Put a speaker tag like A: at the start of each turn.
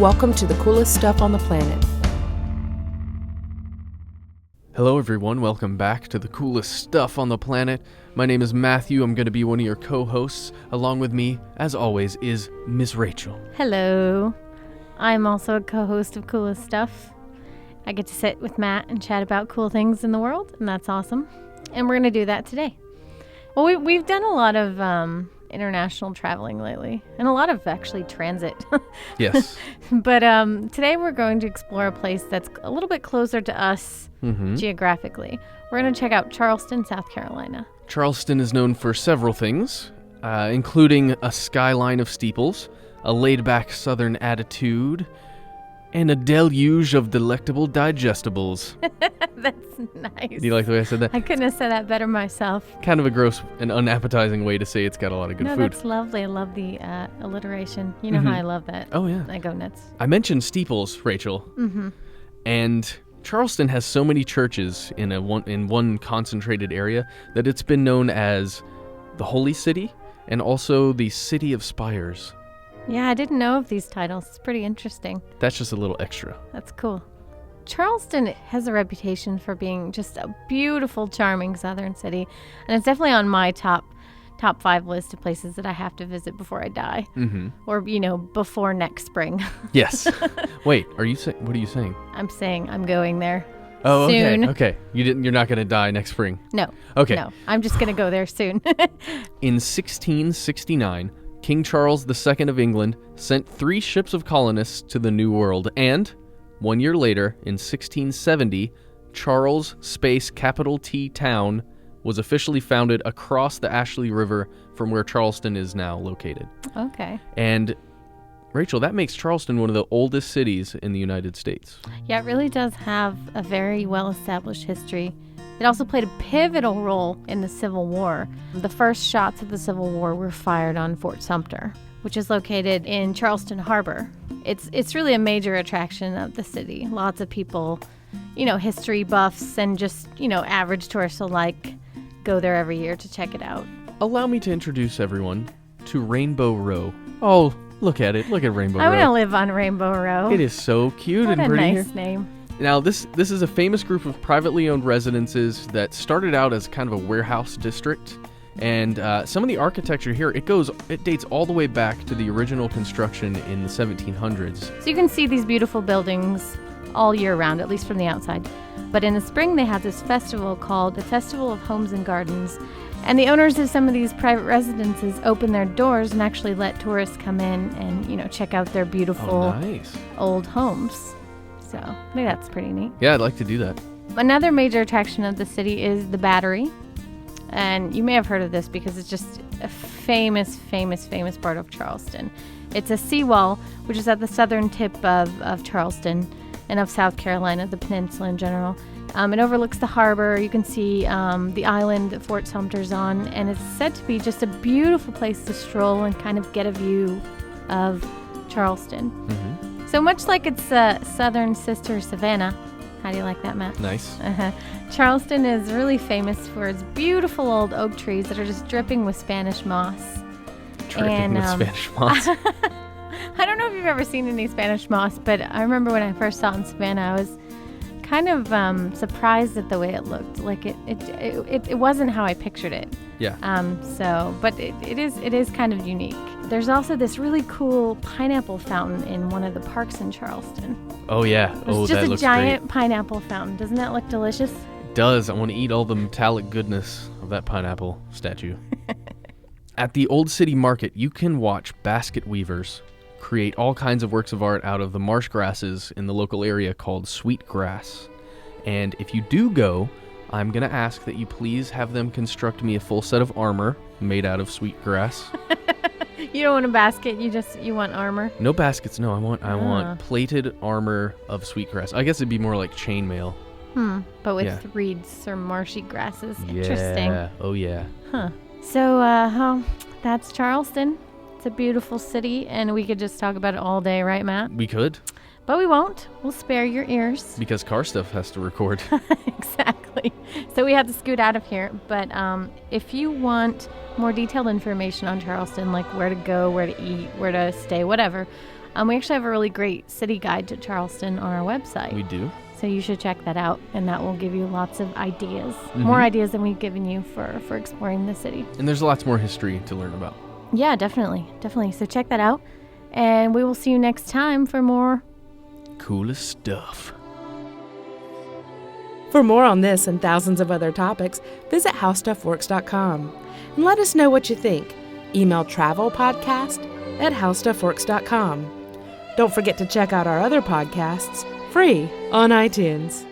A: Welcome to the coolest stuff on the planet.
B: Hello everyone, welcome back to the coolest stuff on the planet. My name is Matthew, I'm going to be one of your co-hosts. Along with me, as always, is Miss Rachel.
C: Hello. I'm also a co-host of Coolest Stuff. I get to sit with Matt and chat about cool things in the world, and that's awesome. And we're going to do that today. Well, we've done a lot of international traveling lately, and a lot of actually transit.
B: Yes.
C: But today we're going to explore a place that's a little bit closer to us geographically. We're going to check out Charleston, South Carolina.
B: Charleston is known for several things, including a skyline of steeples, a laid-back southern attitude, and a deluge of delectable digestibles.
C: That's nice.
B: Do you like the way I said that?
C: I couldn't have said that better myself.
B: Kind of a gross and unappetizing way to say it's got a lot of good food.
C: No, that's lovely. I love the alliteration. You know how I love that.
B: Oh, yeah.
C: I go nuts.
B: I mentioned steeples, Rachel. And Charleston has so many churches in one concentrated area that it's been known as the Holy City and also the City of Spires.
C: Yeah, I didn't know of these titles. It's pretty interesting.
B: That's just a little extra.
C: That's cool. Charleston has a reputation for being just a beautiful, charming southern city. And it's definitely on my top 5 list of places that I have to visit before I die. Or, before next spring.
B: Yes. Wait, what are you saying?
C: I'm saying I'm going there.
B: Oh,
C: soon.
B: Okay. You're not going to die next spring.
C: No.
B: Okay.
C: No, I'm just going to go there soon.
B: In 1669, King Charles II of England sent 3 ships of colonists to the New World, and 1 year later, in 1670, Charles Space Capital T Town was officially founded across the Ashley River from where Charleston is now located.
C: Okay.
B: And Rachel, that makes Charleston one of the oldest cities in the United States.
C: Yeah, it really does have a very well-established history. It also played a pivotal role in the Civil War. The first shots of the Civil War were fired on Fort Sumter, which is located in Charleston Harbor. It's really a major attraction of the city. Lots of people, history buffs and just, average tourists alike go there every year to check it out.
B: Allow me to introduce everyone to Rainbow Row. Oh, look at it. Look at Rainbow Row.
C: I want to live on Rainbow Row.
B: It is so cute
C: what
B: and pretty
C: a nice
B: here.
C: name.
B: Now, this is a famous group of privately owned residences that started out as kind of a warehouse district. And some of the architecture here, it dates all the way back to the original construction in the 1700s.
C: So you can see these beautiful buildings all year round, at least from the outside. But in the spring, they have this festival called the Festival of Homes and Gardens. And the owners of some of these private residences open their doors and actually let tourists come in and, check out their beautiful old homes. So I think that's pretty neat.
B: Yeah, I'd like to do that.
C: Another major attraction of the city is the Battery. And you may have heard of this because it's just a famous part of Charleston. It's a seawall, which is at the southern tip of Charleston and of South Carolina, the peninsula in general. It overlooks the harbor. You can see the island that Fort Sumter's on. And it's said to be just a beautiful place to stroll and kind of get a view of Charleston. So much like its southern sister, Savannah. How do you like that, Matt?
B: Nice.
C: Charleston is really famous for its beautiful old oak trees that are just dripping with Spanish moss.
B: Dripping with Spanish moss.
C: I don't know if you've ever seen any Spanish moss, but I remember when I first saw it in Savannah, I was kind of surprised at the way it looked. Like it wasn't how I pictured it.
B: Yeah.
C: But it is kind of unique. There's also this really cool pineapple fountain in one of the parks in Charleston.
B: Oh, yeah.
C: It's
B: that looks
C: just a giant
B: great.
C: pineapple fountain. Doesn't that look delicious?
B: It does. I want to eat all the metallic goodness of that pineapple statue. At the Old City Market, you can watch basket weavers create all kinds of works of art out of the marsh grasses in the local area called sweet grass. And if you do go, I'm going to ask that you please have them construct me a full set of armor made out of sweet grass.
C: You don't want a basket, you want armor?
B: No baskets, no. I want plated armor of sweetgrass. I guess it'd be more like chainmail.
C: But with reeds or marshy grasses.
B: Yeah.
C: Interesting.
B: Oh, yeah.
C: Huh. So, that's Charleston. It's a beautiful city, and we could just talk about it all day, right, Matt?
B: We could.
C: But we won't. We'll spare your ears.
B: Because Car Stuff has to record.
C: Exactly. So we have to scoot out of here. But if you want more detailed information on Charleston, like where to go, where to eat, where to stay, whatever, We actually have a really great city guide to Charleston on our website.
B: We do.
C: So you should check that out, and that will give you lots of ideas, more ideas than we've given you for exploring the city.
B: And there's lots more history to learn about.
C: Yeah, definitely. So check that out, and we will see you next time for more
B: Coolest stuff.
A: For more on this and thousands of other topics, visit HowStuffWorks.com and let us know what you think. Email travelpodcast@HowStuffWorks.com. Don't forget to check out our other podcasts, free on iTunes.